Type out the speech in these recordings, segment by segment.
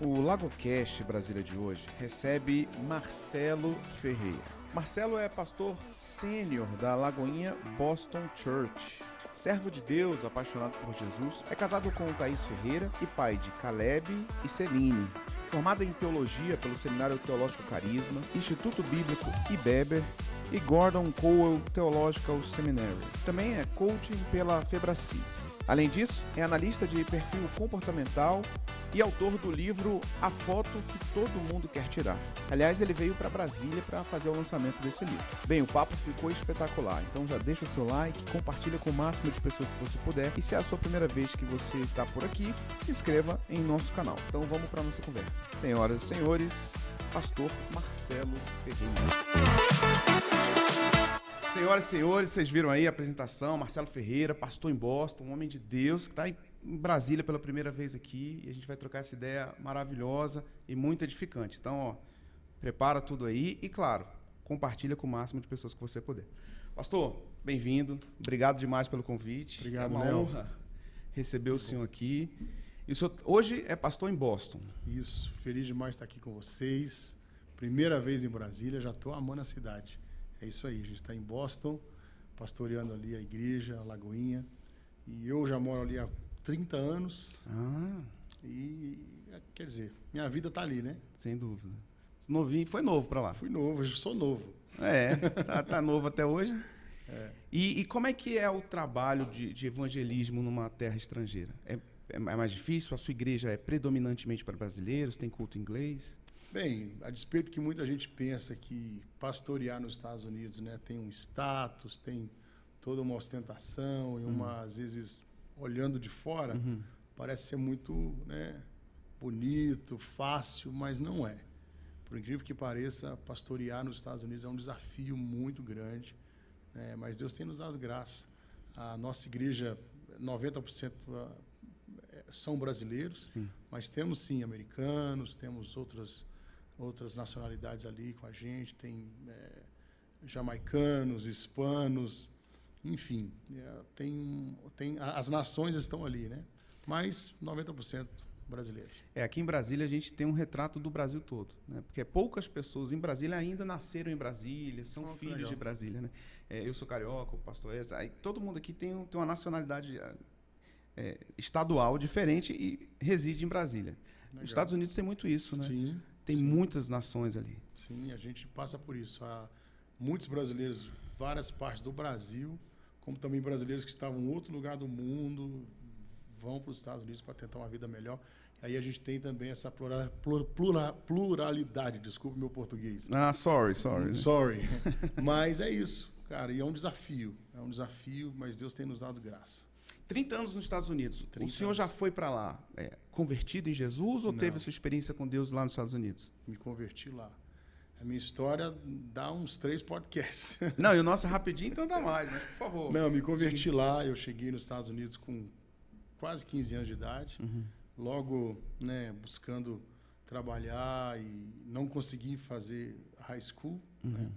O LagoCast Brasília de hoje recebe Marcelo Ferreira. Marcelo é pastor sênior da Lagoinha Boston Church. Servo de Deus, apaixonado por Jesus, é casado com Thaís Ferreira e pai de Caleb e Celine. Formado em teologia pelo Seminário Teológico Carisma, Instituto Bíblico IBEBER e Gordon Cowell Theological Seminary. Também é coaching pela Febracis. Além disso, é analista de perfil comportamental e autor do livro A Foto que Todo Mundo Quer Tirar. Aliás, ele veio para Brasília para fazer o lançamento desse livro. Bem, o papo ficou espetacular, então já deixa o seu like, compartilha com o máximo de pessoas que você puder e se é a sua primeira vez que você está por aqui, se inscreva em nosso canal. Então vamos para a nossa conversa. Senhoras e senhores, pastor Marcelo Ferreira. Senhoras e senhores, vocês viram aí a apresentação, Marcelo Ferreira, pastor em Boston, um homem de Deus, que está em Brasília pela primeira vez aqui, e a gente vai trocar essa ideia maravilhosa e muito edificante. Então, ó, prepara tudo aí e, claro, compartilha com o máximo de pessoas que você puder. Pastor, bem-vindo, obrigado demais pelo convite. Obrigado, é uma honra receber o senhor aqui. E o senhor hoje é pastor em Boston. Isso, feliz demais estar aqui com vocês. Primeira vez em Brasília, já estou amando a cidade. É isso aí, a gente está em Boston, pastoreando ali a igreja, a Lagoinha. E eu já moro ali há 30 anos. E, quer dizer, minha vida está ali, né? Sem dúvida. Novinho, foi novo para lá? Fui novo, eu sou novo. Tá novo até hoje. E como é que é o trabalho de evangelismo numa terra estrangeira? É mais difícil? A sua igreja é predominantemente para brasileiros? Tem culto em inglês? Bem, a despeito que muita gente pensa que pastorear nos Estados Unidos, né, tem um status, tem toda uma ostentação e às vezes, olhando de fora, parece ser muito, né, bonito, fácil, mas não é. Por incrível que pareça, pastorear nos Estados Unidos é um desafio muito grande, né, mas Deus tem nos dado graça. A nossa igreja, 90% são brasileiros, sim, mas temos sim americanos, temos outras nacionalidades ali com a gente, tem jamaicanos, hispanos, enfim, as nações estão ali, né? Mas 90% brasileiros. Aqui em Brasília a gente tem um retrato do Brasil todo, né? Porque poucas pessoas em Brasília ainda nasceram em Brasília, são filhos de Brasília, né? Eu sou carioca, o pastor aí todo mundo aqui tem uma nacionalidade estadual diferente e reside em Brasília. Legal. Os Estados Unidos tem muito isso, né? Sim. Tem muitas nações ali. Sim, a gente passa por isso. Há muitos brasileiros, várias partes do Brasil, como também brasileiros que estavam em outro lugar do mundo, vão para os Estados Unidos para tentar uma vida melhor. Aí a gente tem também essa pluralidade, desculpe meu português. Sorry. Mas é isso, cara, e é um desafio, mas Deus tem nos dado graça. 30 anos nos Estados Unidos. O senhor já foi para lá convertido em Jesus ou teve a sua experiência com Deus lá nos Estados Unidos? Me converti lá. A minha história dá uns 3 podcasts. Não, e o nosso é rapidinho, então dá mais, mas por favor. Não, me converti lá. Eu cheguei nos Estados Unidos com quase 15 anos de idade. Logo, né, buscando trabalhar e não consegui fazer high school, né,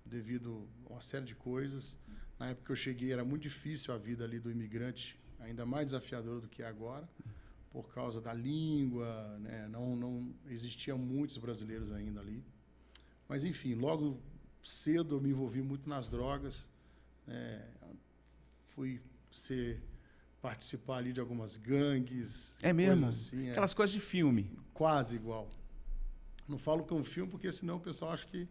devido a uma série de coisas. Na época que eu cheguei era muito difícil a vida ali do imigrante, ainda mais desafiadora do que é agora, por causa da língua, né? Não existiam muitos brasileiros ainda ali. Mas, enfim, logo cedo eu me envolvi muito nas drogas, fui participar ali de algumas gangues. É mesmo? Coisas assim, aquelas coisas de filme. Quase igual. Não falo que é um filme porque senão o pessoal acha que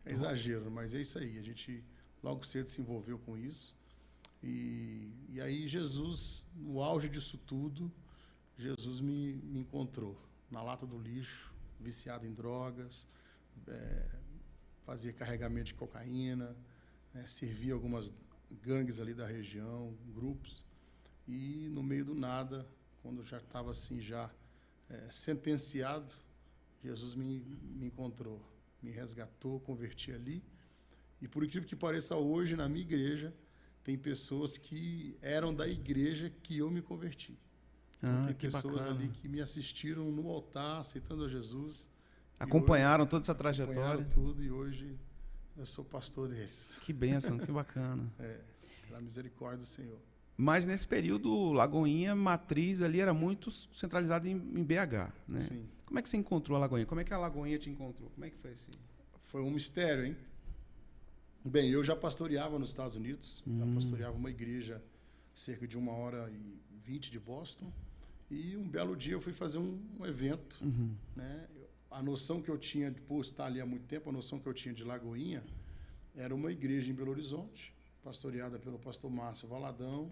é exagero, mas é isso aí, a gente logo cedo se envolveu com isso. E aí Jesus, no auge disso tudo, Jesus me encontrou na lata do lixo, viciado em drogas, fazia carregamento de cocaína, servia algumas gangues ali da região, grupos. E no meio do nada, quando já estava assim, sentenciado, Jesus me encontrou, me resgatou, converti ali. E por incrível que pareça, hoje na minha igreja tem pessoas que eram da igreja que eu me converti. Então, tem pessoas bacana. Ali que me assistiram no altar, aceitando a Jesus. Acompanharam toda essa trajetória. Acompanharam tudo e hoje eu sou pastor deles. Que bênção, que bacana. Pela misericórdia do Senhor. Mas nesse período, Lagoinha, matriz ali era muito centralizada em BH, né? Sim. Como é que você encontrou a Lagoinha? Como é que a Lagoinha te encontrou? Como é que foi esse? Foi um mistério, hein? Bem, eu já pastoreava nos Estados Unidos, já pastoreava uma igreja cerca de 1h20 de Boston, e um belo dia eu fui fazer um evento, né? A noção que eu tinha, por estar ali há muito tempo, a noção que eu tinha de Lagoinha era uma igreja em Belo Horizonte, pastoreada pelo pastor Márcio Valadão,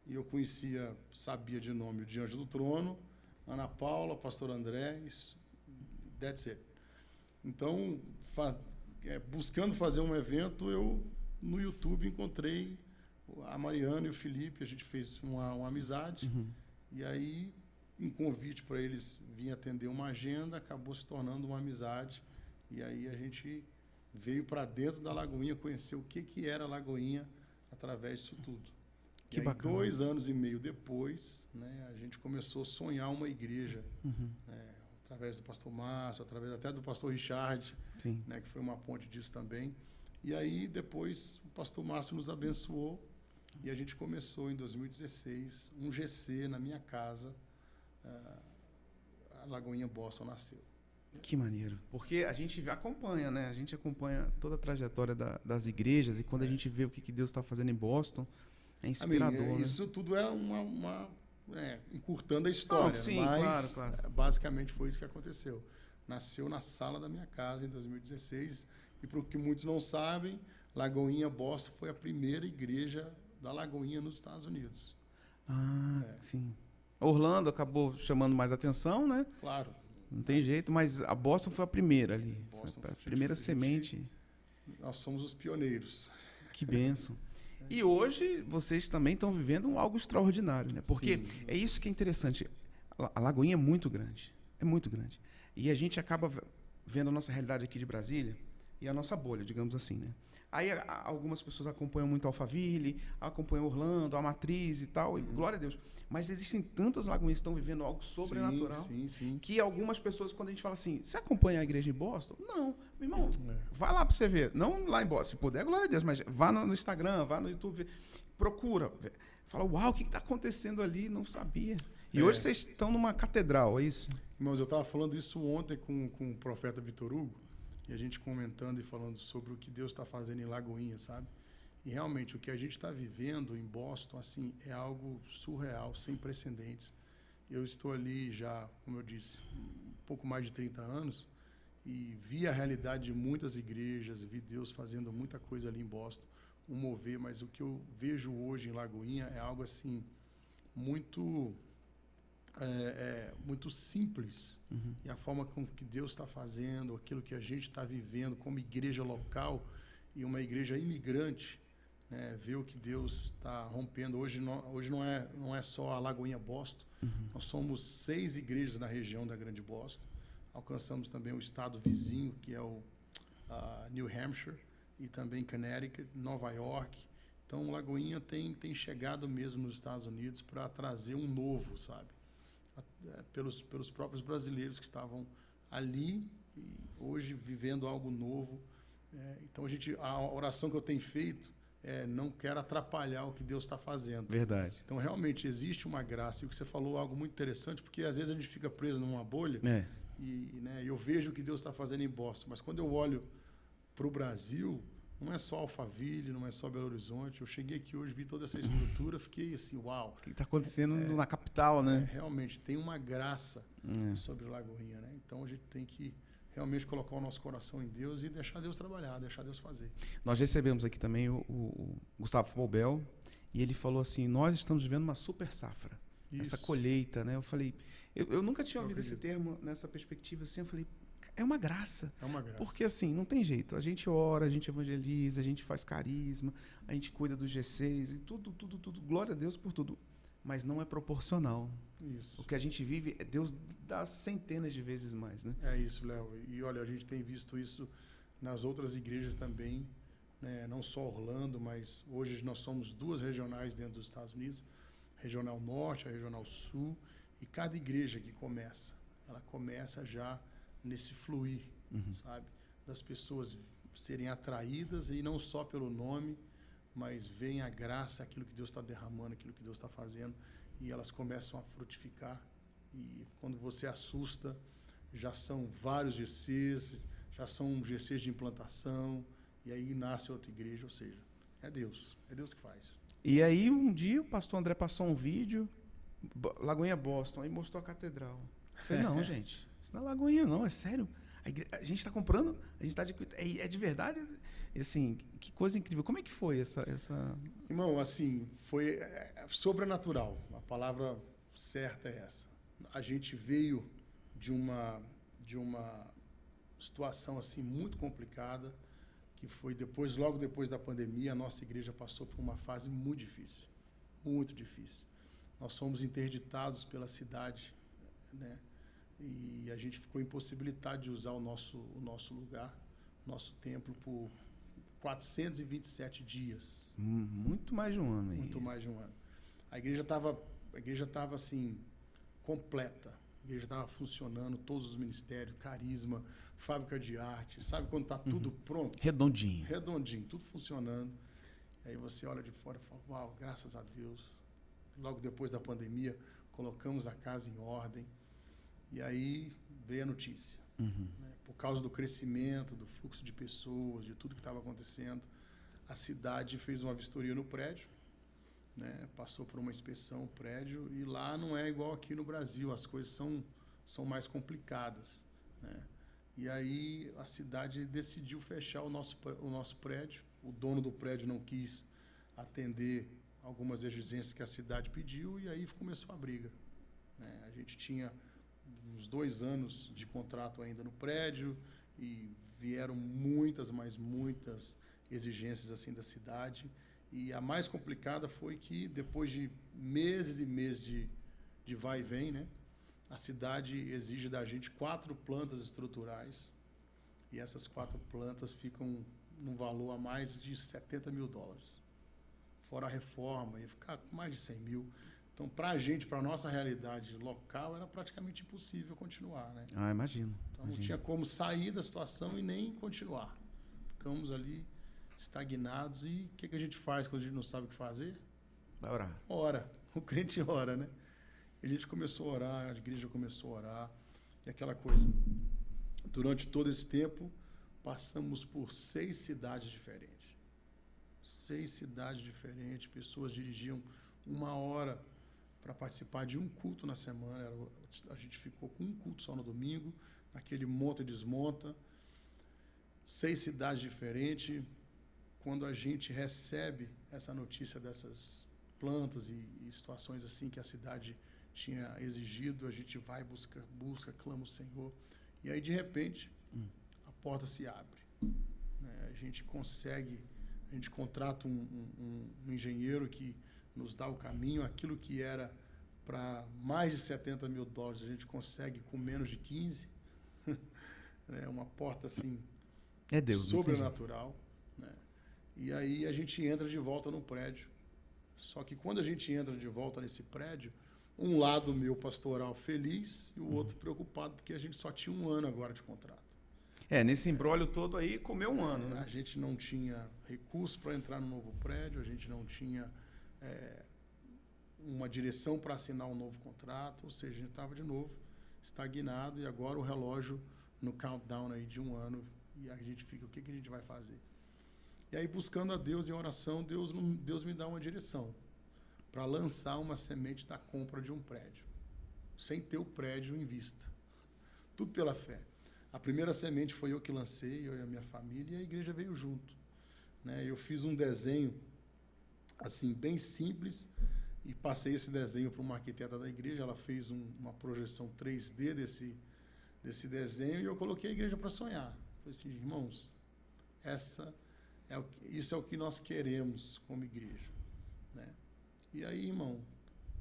e eu sabia de nome o Diante do Trono, Ana Paula, pastor André, that's it. Então, buscando fazer um evento, eu no YouTube encontrei a Mariana e o Felipe, a gente fez uma amizade, e aí um convite para eles virem atender uma agenda, acabou se tornando uma amizade, e aí a gente veio para dentro da Lagoinha conhecer o que era a Lagoinha através disso tudo. Que e aí, bacana. 2 anos e meio depois, né, a gente começou a sonhar uma igreja, né, através do pastor Márcio, através até do pastor Richard, né, que foi uma ponte disso também. E aí, depois, o pastor Márcio nos abençoou e a gente começou, em 2016, um GC na minha casa. A Lagoinha Boston nasceu. Que maneiro. Porque a gente acompanha, né? A gente acompanha toda a trajetória das igrejas, e quando a gente vê o que Deus está fazendo em Boston, é inspirador, né? Isso tudo é encurtando a história. Não, sim, mas claro. Basicamente foi isso que aconteceu. Nasceu na sala da minha casa em 2016, e para o que muitos não sabem, Lagoinha Boston foi a primeira igreja da Lagoinha nos Estados Unidos. Sim. Orlando acabou chamando mais atenção, né? Claro. Não tem jeito, mas a Boston foi a primeira ali. Foi a primeira semente. Nós somos os pioneiros. Que bênção. E hoje vocês também estão vivendo algo extraordinário, né? Porque é isso que é interessante. A Lagoinha é muito grande. É muito grande. E a gente acaba vendo a nossa realidade aqui de Brasília e a nossa bolha, digamos assim, né? Aí algumas pessoas acompanham muito Alphaville, acompanham Orlando, a Matriz e tal, e glória a Deus. Mas existem tantas lagoinhas que estão vivendo algo sobrenatural, sim. que algumas pessoas, quando a gente fala assim, você acompanha a igreja em Boston? Não. Meu irmão, vai lá para você ver. Não lá em Boston, se puder, glória a Deus, mas vá no Instagram, vá no YouTube, procura. Fala, uau, o que está acontecendo ali? Não sabia. E hoje vocês estão numa catedral, é isso? Irmãos, eu estava falando isso ontem com o profeta Vitor Hugo, e a gente comentando e falando sobre o que Deus está fazendo em Lagoinha, sabe? E realmente o que a gente está vivendo em Boston, assim, é algo surreal, sem precedentes. Eu estou ali já, como eu disse, um pouco mais de 30 anos, e vi a realidade de muitas igrejas, vi Deus fazendo muita coisa ali em Boston, um mover, mas o que eu vejo hoje em Lagoinha é algo assim muito muito simples. E a forma com que Deus está fazendo, aquilo que a gente está vivendo como igreja local e uma igreja imigrante, né, ver o que Deus está rompendo. Hoje não é só a Lagoinha Boston, nós somos 6 igrejas na região da Grande Boston, alcançamos também o estado vizinho, que é o New Hampshire, e também Connecticut, Nova York. Então, Lagoinha tem chegado mesmo nos Estados Unidos para trazer um novo, sabe? Pelos próprios brasileiros que estavam ali e hoje vivendo algo novo. Então, a oração que eu tenho feito não quero atrapalhar o que Deus está fazendo. Verdade. Então, realmente, existe uma graça. E o que você falou é algo muito interessante, porque às vezes a gente fica preso numa bolha e eu vejo o que Deus está fazendo em Boston. Mas quando eu olho para o Brasil, não é só Alphaville, não é só Belo Horizonte. Eu cheguei aqui hoje, vi toda essa estrutura, fiquei assim, uau. O que está acontecendo na capital, né? Realmente, tem uma graça sobre Lagoinha, né? Então, a gente tem que realmente colocar o nosso coração em Deus e deixar Deus trabalhar, deixar Deus fazer. Nós recebemos aqui também o Gustavo Poubel, e ele falou assim, nós estamos vivendo uma super safra. Isso. Essa colheita, né? Eu falei, eu nunca tinha ouvido esse termo nessa perspectiva assim, eu falei, é uma graça. É uma graça. Porque assim, não tem jeito. A gente ora, a gente evangeliza, a gente faz carisma, a gente cuida dos G6 e tudo. Glória a Deus por tudo. Mas não é proporcional. Isso. O que a gente vive, Deus dá centenas de vezes mais, né? É isso, Léo. E olha, a gente tem visto isso nas outras igrejas também, né? Não só Orlando, mas hoje nós somos 2 regionais dentro dos Estados Unidos, a Regional Norte, a Regional Sul, e cada igreja que ela começa já nesse fluir, sabe? Das pessoas serem atraídas, e não só pelo nome, mas vem a graça, aquilo que Deus está derramando, aquilo que Deus está fazendo, e elas começam a frutificar. E quando você assusta, já são vários GCs, já são GCs de implantação, e aí nasce outra igreja, ou seja, é Deus que faz. E aí um dia o pastor André passou um vídeo, Lagoinha Boston, aí mostrou a catedral. Eu falei, não, gente, isso não é Lagoinha não, é sério. A gente está comprando, a gente está é de verdade, e, assim, que coisa incrível. Como é que foi essa... Irmão, assim, foi sobrenatural. A palavra certa é essa. A gente veio de uma situação assim muito complicada, que foi logo depois da pandemia, a nossa igreja passou por uma fase muito difícil, muito difícil. Nós fomos interditados pela cidade, né? E a gente ficou impossibilitado de usar o nosso lugar, nosso templo, por 427 dias. Muito mais de um ano. Muito mais de um ano. A igreja estava assim, completa. A igreja estava funcionando, todos os ministérios, carisma, fábrica de arte. Sabe quando está tudo pronto? Redondinho. Redondinho, tudo funcionando. E aí você olha de fora e fala, uau, graças a Deus. Logo depois da pandemia, colocamos a casa em ordem. E aí veio a notícia. Né? Por causa do crescimento, do fluxo de pessoas, de tudo que estava acontecendo, a cidade fez uma vistoria no prédio, né? Passou por uma inspeção o prédio, e lá não é igual aqui no Brasil, as coisas são mais complicadas, né? E aí a cidade decidiu fechar o nosso prédio. O dono do prédio não quis atender algumas exigências que a cidade pediu, e aí começou a briga, né? A gente tinha uns 2 anos de contrato ainda no prédio, e vieram muitas exigências assim da cidade. E a mais complicada foi que, depois de meses e meses de vai e vem, né, a cidade exige da gente 4 plantas estruturais, e essas 4 plantas ficam num valor a mais de $70 mil. Fora a reforma, ia ficar com mais de 100 mil. Então, para a gente, para a nossa realidade local, era praticamente impossível continuar, né? Ah, imagino. Então, não tinha como sair da situação e nem continuar. Ficamos ali estagnados. E o que a gente faz quando a gente não sabe o que fazer? Vai orar. Ora. O crente ora, né? E a gente começou a orar, a igreja começou a orar. E aquela coisa. Durante todo esse tempo, passamos por 6 cidades diferentes. 6 cidades diferentes. Pessoas dirigiam 1 hora para participar de um culto na semana. A gente ficou com um culto só no domingo, naquele monta e desmonta. 6 cidades diferentes. Quando a gente recebe essa notícia dessas plantas e situações assim que a cidade tinha exigido, a gente vai, busca, clama o Senhor. E aí, de repente, a porta se abre, né? A gente contrata um engenheiro que nos dá o caminho. Aquilo que era para mais de $70 mil, a gente consegue com menos de 15. É uma porta assim, é Deus, sobrenatural, né? E aí a gente entra de volta no prédio. Só que quando a gente entra de volta nesse prédio, um lado meu pastoral feliz e o outro preocupado, porque a gente só tinha 1 ano agora de contrato. Nesse imbróglio todo aí, comeu 1 ano, né? A gente não tinha recurso para entrar no novo prédio, a gente não tinha uma direção para assinar um novo contrato, ou seja, a gente estava de novo estagnado, e agora o relógio no countdown aí de 1 ano, e a gente fica, o que a gente vai fazer? E aí, buscando a Deus em oração, Deus me dá uma direção para lançar uma semente da compra de um prédio, sem ter o prédio em vista. Tudo pela fé. A primeira semente foi eu que lancei, eu e a minha família, e a igreja veio junto, né? Eu fiz um desenho assim, bem simples, e passei esse desenho para uma arquiteta da igreja. Ela fez uma projeção 3D desse desenho, e eu coloquei a igreja para sonhar. Falei assim, irmãos, isso é o que nós queremos como igreja, né? E aí, irmão,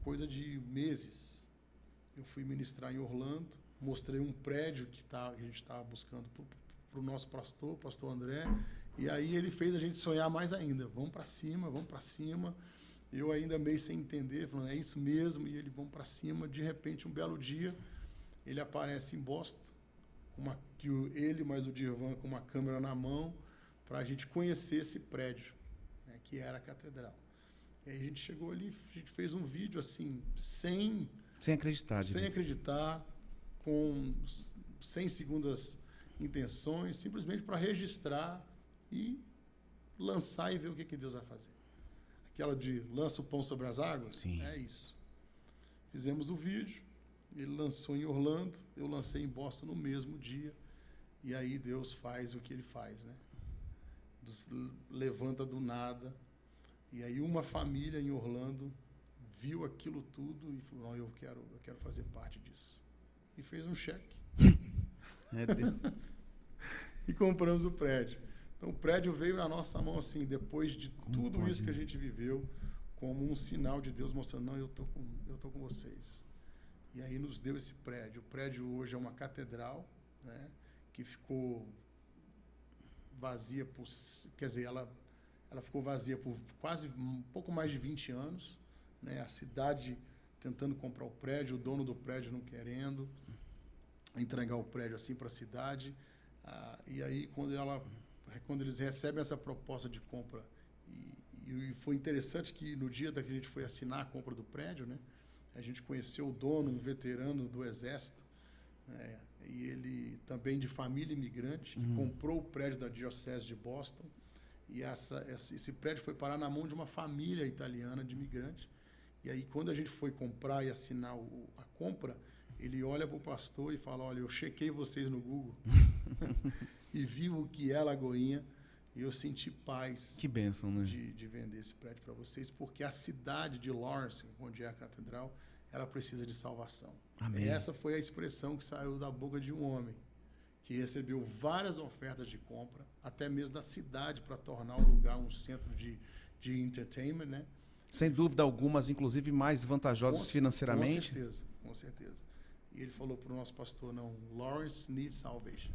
coisa de meses, eu fui ministrar em Orlando, mostrei um prédio que a gente estava buscando para o nosso pastor André, e aí ele fez a gente sonhar mais ainda. Vamos para cima, vamos para cima. Eu ainda meio sem entender, falando, é isso mesmo, e ele, vamos para cima. De repente, um belo dia, ele aparece em Boston, ele mais o Dirvan com uma câmera na mão, para a gente conhecer esse prédio, né, que era a catedral. E aí a gente chegou ali, a gente fez um vídeo assim, sem acreditar, com sem segundas intenções, simplesmente para registrar e lançar e ver o que Deus vai fazer. Aquela de lança o pão sobre as águas, Sim. É isso. Fizemos o vídeo, ele lançou em Orlando, eu lancei em Boston no mesmo dia, e aí Deus faz o que ele faz, né? Levanta do nada, e aí uma família em Orlando viu aquilo tudo e falou, não, eu quero fazer parte disso. E fez um cheque. E compramos o prédio. Então o prédio veio na nossa mão assim, depois de tudo isso que a gente viveu, como um sinal de Deus mostrando, não, eu tô com vocês. E aí nos deu esse prédio. O prédio hoje é uma catedral, né, que ficou vazia por, quer dizer, ela ficou vazia por quase um pouco mais de 20 anos, né? A cidade tentando comprar o prédio, o dono do prédio não querendo entregar o prédio assim para a cidade. E aí quando eles recebem essa proposta de compra, e foi interessante que no dia que a gente foi assinar a compra do prédio, né, a gente conheceu o dono, um veterano do Exército, né, e ele também de família imigrante, que comprou o prédio da Diocese de Boston, e esse prédio foi parar na mão de uma família italiana de imigrante. E aí quando a gente foi comprar e assinar a compra, ele olha para o pastor e fala, olha, eu chequei vocês no Google e vi o que é Lagoinha, e eu senti paz. Que bênção, né? De vender esse prédio para vocês, porque a cidade de Lawrence, onde é a catedral, ela precisa de salvação. Amém. E essa foi a expressão que saiu da boca de um homem que recebeu várias ofertas de compra, até mesmo da cidade, para tornar o lugar um centro de entertainment, né? Sem dúvida algumas, inclusive mais vantajosas financeiramente. Com certeza. E ele falou para o nosso pastor, não, Lawrence needs salvation.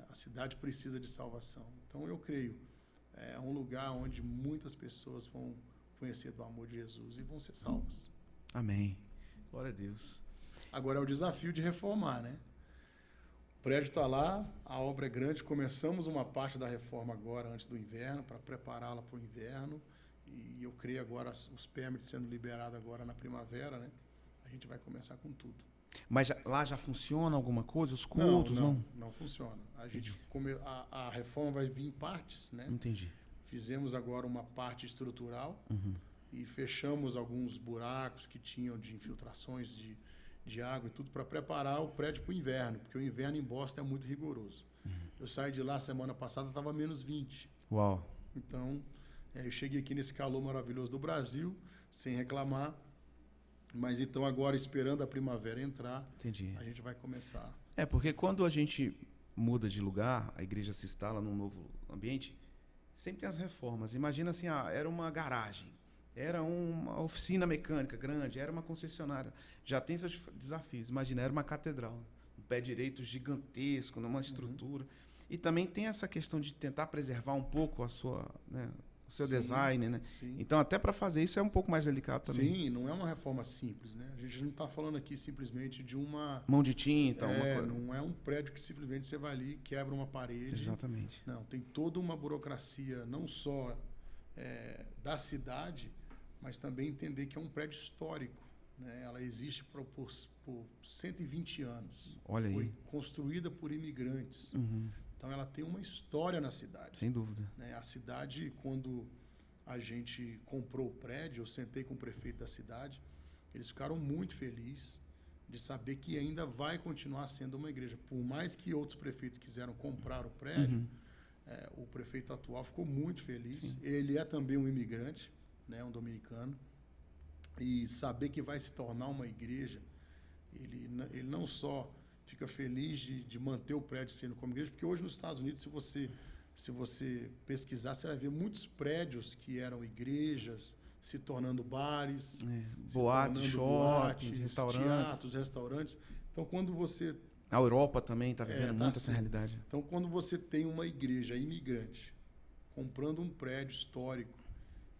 A cidade precisa de salvação. Então, eu creio, é um lugar onde muitas pessoas vão conhecer do amor de Jesus e vão ser salvas. Amém. Glória a Deus. Agora é o desafio de reformar, né? O prédio está lá, a obra é grande. Começamos uma parte da reforma agora, antes do inverno, para prepará-la para o inverno. E eu creio agora, os permits sendo liberados agora na primavera, né? A gente vai começar com tudo. Mas lá já funciona alguma coisa? Os cultos, não? Não funciona. A reforma vai vir em partes, né? Entendi. Fizemos agora uma parte estrutural e fechamos alguns buracos que tinham de infiltrações de água e tudo para preparar o prédio para o inverno, porque o inverno em Boston é muito rigoroso. Eu saí de lá semana passada, estava menos 20. Uau! Então, eu cheguei aqui nesse calor maravilhoso do Brasil, sem reclamar. Mas então agora, esperando a primavera entrar, Entendi. A gente vai começar. Porque quando a gente muda de lugar, a igreja se instala num novo ambiente, sempre tem as reformas. Imagina assim, era uma garagem, era uma oficina mecânica grande, era uma concessionária. Já tem seus desafios. Imagina, era uma catedral, um pé direito gigantesco, numa estrutura. E também tem essa questão de tentar preservar um pouco a sua, né, o seu design, né? Sim. Então, até para fazer isso é um pouco mais delicado também. Sim, não é uma reforma simples, né? A gente não está falando aqui simplesmente de uma... Mão de tinta, uma coisa. Não é um prédio que simplesmente você vai ali e quebra uma parede. Exatamente. Não, tem toda uma burocracia, não só da cidade, mas também entender que é um prédio histórico, né? Ela existe por 120 anos. Olha aí. Foi construída por imigrantes. Então, ela tem uma história na cidade. Sem dúvida. Né? A cidade, quando a gente comprou o prédio, eu sentei com o prefeito da cidade, eles ficaram muito felizes de saber que ainda vai continuar sendo uma igreja. Por mais que outros prefeitos quiseram comprar o prédio, o prefeito atual ficou muito feliz. Sim. Ele é também um imigrante, né? Um dominicano. E saber que vai se tornar uma igreja, ele não só... fica feliz de manter o prédio sendo como igreja, porque hoje nos Estados Unidos, se você pesquisar, você vai ver muitos prédios que eram igrejas, se tornando bares, boates, shoppings, teatros, restaurantes. Então, quando você... A Europa também está vivendo muito essa realidade. Então, quando você tem uma igreja imigrante comprando um prédio histórico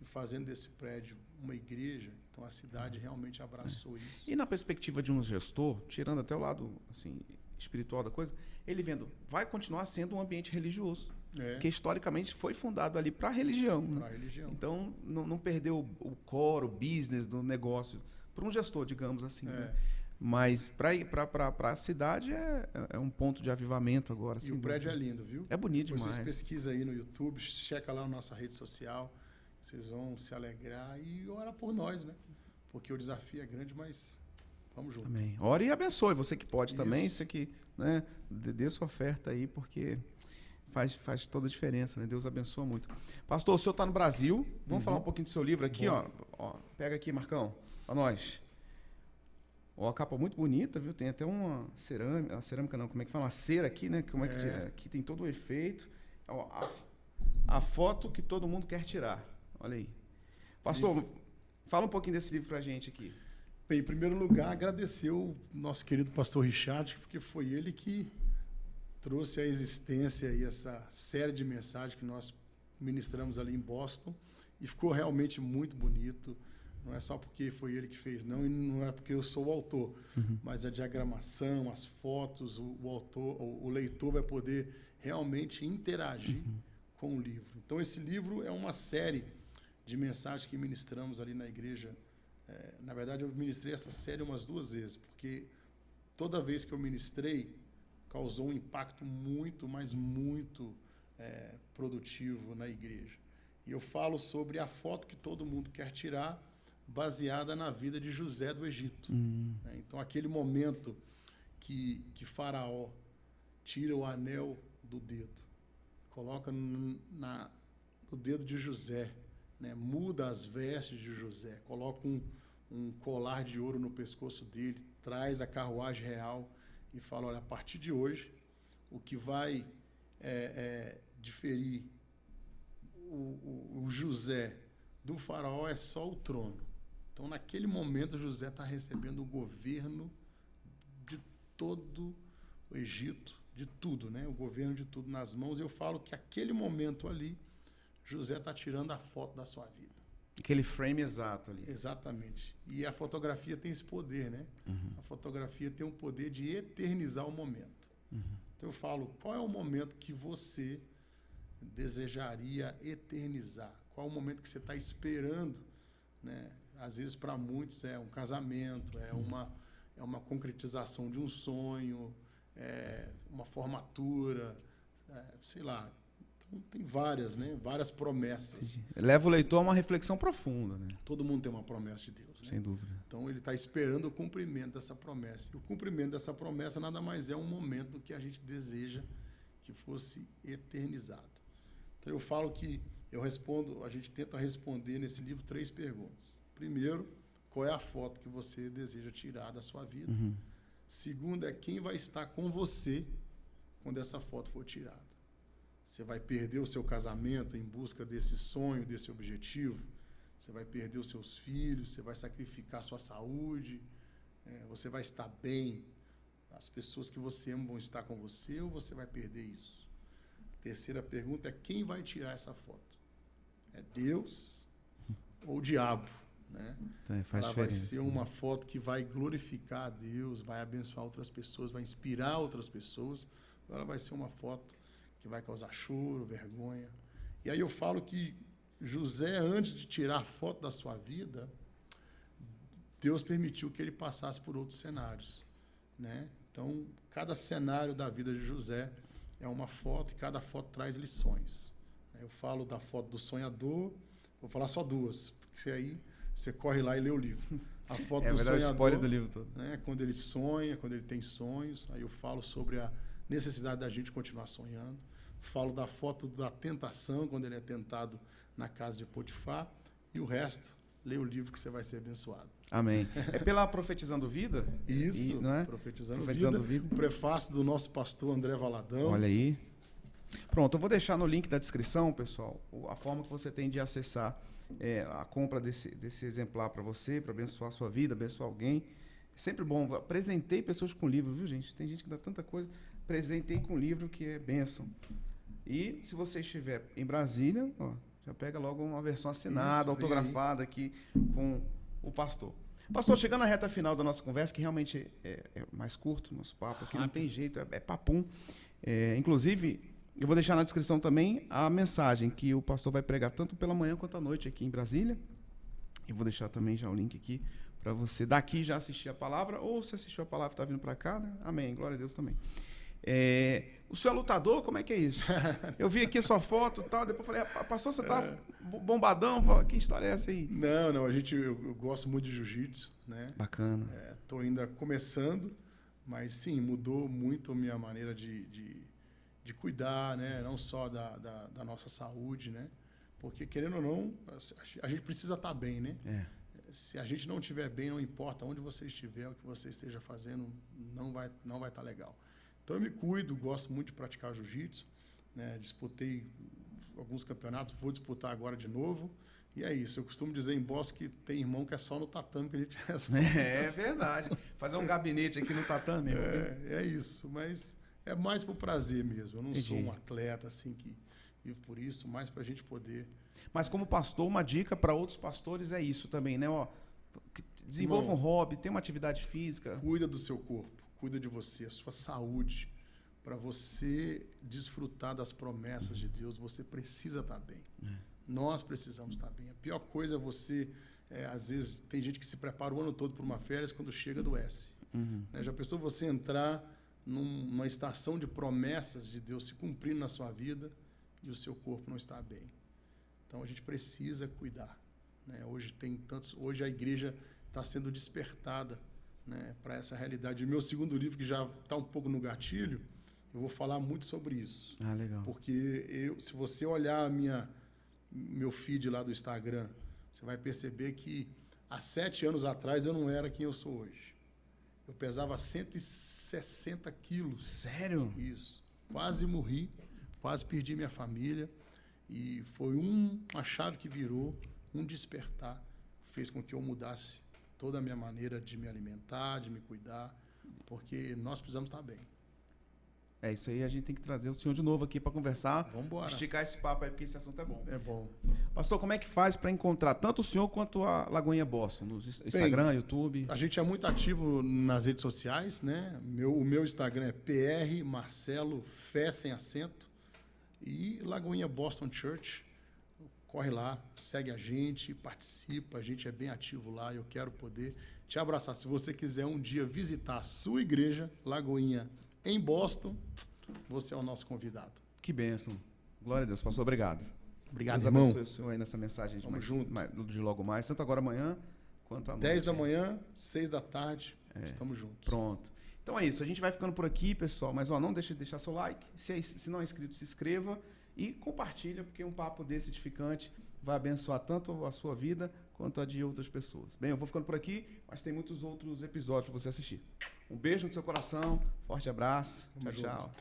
e fazendo desse prédio uma igreja, então a cidade realmente abraçou isso. E na perspectiva de um gestor, tirando até o lado assim, espiritual da coisa, ele vendo, vai continuar sendo um ambiente religioso, que historicamente foi fundado ali para a religião. Para a religião. Então, não perdeu o core, o business do negócio, para um gestor, digamos assim. Né? Mas para ir para a cidade é um ponto de avivamento agora. E o prédio é lindo, viu? É bonito demais. Vocês pesquisam aí no YouTube, checa lá a nossa rede social, vocês vão se alegrar e orar por nós, né? Porque o desafio é grande, mas vamos junto. Amém. Ore e abençoe. Você que pode também, você que, né, dê sua oferta aí, porque faz toda a diferença, né? Deus abençoa muito. Pastor, o senhor está no Brasil. Vamos falar um pouquinho do seu livro aqui, ó. Pega aqui, Marcão, para nós. Ó, a capa muito bonita, viu? Tem até uma cerâmica não, como é que fala? Uma cera aqui, né? Como é que aqui tem todo o efeito. Ó, a foto que todo mundo quer tirar. Olha aí. Pastor, fala um pouquinho desse livro pra gente aqui. Bem, em primeiro lugar, agradecer o nosso querido pastor Richard, porque foi ele que trouxe à existência aí essa série de mensagens que nós ministramos ali em Boston, e ficou realmente muito bonito. Não é só porque foi ele que fez, não, e não é porque eu sou o autor, mas a diagramação, as fotos, o leitor vai poder realmente interagir com o livro. Então, esse livro é uma série de mensagens que ministramos ali na igreja. Na verdade, eu ministrei essa série umas 2 vezes, porque toda vez que eu ministrei, causou um impacto muito, mas muito produtivo na igreja. E eu falo sobre a foto que todo mundo quer tirar, baseada na vida de José do Egito. Então, aquele momento que Faraó tira o anel do dedo, coloca no dedo de José, né? Muda as vestes de José, coloca um colar de ouro no pescoço dele, traz a carruagem real e fala, olha, a partir de hoje, o que vai diferir o José do faraó é só o trono. Então, naquele momento, José está recebendo o governo de todo o Egito, de tudo, né? O governo de tudo nas mãos. Eu falo que aquele momento ali, José está tirando a foto da sua vida. Aquele frame exato ali. Exatamente. E a fotografia tem esse poder, né? A fotografia tem o poder de eternizar o momento. Então eu falo, qual é o momento que você desejaria eternizar? Qual é o momento que você está esperando, né? Às vezes, para muitos, é um casamento, é uma concretização de um sonho, uma formatura, sei lá. Então, tem várias, né? Várias promessas. Leva o leitor a uma reflexão profunda, né? Todo mundo tem uma promessa de Deus, né? Sem dúvida. Então, ele está esperando o cumprimento dessa promessa. E o cumprimento dessa promessa nada mais é um momento que a gente deseja que fosse eternizado. Então, eu falo que a gente tenta responder nesse livro 3 perguntas. Primeiro, qual é a foto que você deseja tirar da sua vida? Segundo, é quem vai estar com você quando essa foto for tirada. Você vai perder o seu casamento em busca desse sonho, desse objetivo. Você vai perder os seus filhos, você vai sacrificar a sua saúde, você vai estar bem. As pessoas que você ama vão estar com você ou você vai perder isso? A terceira pergunta é quem vai tirar essa foto? É Deus ou o diabo? Né? Ela vai ser uma foto que vai glorificar a Deus, vai abençoar outras pessoas, vai inspirar outras pessoas. Ela vai ser uma foto que vai causar choro, vergonha. E aí eu falo que José, antes de tirar a foto da sua vida, Deus permitiu que ele passasse por outros cenários, né? Então, cada cenário da vida de José é uma foto e cada foto traz lições. Eu falo da foto do sonhador, vou falar só 2, porque aí você corre lá e lê o livro. A foto do sonhador, spoiler do livro todo. Né, quando ele sonha, quando ele tem sonhos, aí eu falo sobre a necessidade da gente continuar sonhando. Falo da foto da tentação, quando ele é tentado na casa de Potifar. E o resto, lê o livro que você vai ser abençoado. Amém. É pela Profetizando Vida? Isso, não é? Profetizando Vida. O prefácio do nosso pastor André Valadão. Olha aí. Pronto, eu vou deixar no link da descrição, pessoal, a forma que você tem de acessar a compra desse exemplar para você, para abençoar a sua vida, abençoar alguém. É sempre bom. Apresentei pessoas com livro, viu, gente? Tem gente que dá tanta coisa. Apresentei com livro que é bênção. E se você estiver em Brasília, ó, já pega logo uma versão assinada, autografada aqui com o pastor. Pastor, chegando na reta final da nossa conversa, que realmente é mais curto, nosso papo aqui, não tem jeito, é papum. Inclusive, eu vou deixar na descrição também a mensagem que o pastor vai pregar tanto pela manhã quanto à noite aqui em Brasília. Eu vou deixar também já o link aqui para você daqui já assistir a palavra, ou se assistiu a palavra e está vindo para cá, né? Amém, glória a Deus também. O senhor é lutador? Como é que é isso? Eu vi aqui a sua foto e tal, depois falei, pastor, você tá bombadão? Que história é essa aí? Não, eu gosto muito de jiu-jitsu, né? Bacana. Tô ainda começando, mas sim, mudou muito a minha maneira de cuidar, né? Não só da nossa saúde, né? Porque, querendo ou não, a gente precisa estar bem, né? Se a gente não estiver bem, não importa onde você estiver, o que você esteja fazendo, não vai estar legal. Então, eu me cuido, gosto muito de praticar jiu-jitsu, né? Disputei alguns campeonatos, vou disputar agora de novo. E é isso. Eu costumo dizer em Boston que tem irmão que é só no tatame que a gente responde. É verdade. Fazer um gabinete aqui no tatame. É isso. Mas é mais por prazer mesmo. Eu não Entendi. sou um atleta assim que vivo por isso, mais para a gente poder... Mas como pastor, uma dica para outros pastores é isso também, né? Desenvolva um hobby, tenha uma atividade física. Cuida do seu corpo. Cuida de você, a sua saúde. Para você desfrutar das promessas de Deus, você precisa estar bem. Nós precisamos estar bem. A pior coisa é você... às vezes, tem gente que se prepara o ano todo para uma férias, quando chega, adoece. Né? Já pensou você entrar numa estação de promessas de Deus se cumprindo na sua vida e o seu corpo não está bem? Então, a gente precisa cuidar. Né? Hoje a igreja está sendo despertada, né, para essa realidade. O meu segundo livro, que já está um pouco no gatilho, eu vou falar muito sobre isso. Legal. Porque se você olhar meu feed lá do Instagram, você vai perceber que há 7 anos atrás eu não era quem eu sou hoje. Eu pesava 160 quilos. Sério? Isso. Quase morri, quase perdi minha família. E foi uma chave que virou, um despertar, fez com que eu mudasse toda a minha maneira de me alimentar, de me cuidar, porque nós precisamos estar bem. É isso aí, a gente tem que trazer o senhor de novo aqui para conversar. Vamos embora. Esticar esse papo aí, porque esse assunto é bom. É bom. Pastor, como é que faz para encontrar tanto o senhor quanto a Lagoinha Boston? No Instagram, YouTube? A gente é muito ativo nas redes sociais, né? O meu Instagram é PR Marcelo Fé sem acento e Lagoinha Boston Church. Corre lá, segue a gente, participa, a gente é bem ativo lá, eu quero poder te abraçar. Se você quiser um dia visitar a sua igreja, Lagoinha, em Boston, você é o nosso convidado. Que bênção. Glória a Deus. Pastor, obrigado. Obrigado, Deus irmão. abençoe o senhor aí nessa mensagem de logo mais, tanto agora amanhã quanto à noite. 10 da manhã, 6 da tarde, estamos juntos. Pronto. Então é isso, a gente vai ficando por aqui, pessoal, mas não deixe de deixar seu like, se não é inscrito, se inscreva e compartilha, porque um papo desse edificante vai abençoar tanto a sua vida quanto a de outras pessoas. Bem, eu vou ficando por aqui, mas tem muitos outros episódios para você assistir. Um beijo no seu coração, forte abraço, tchau, tchau.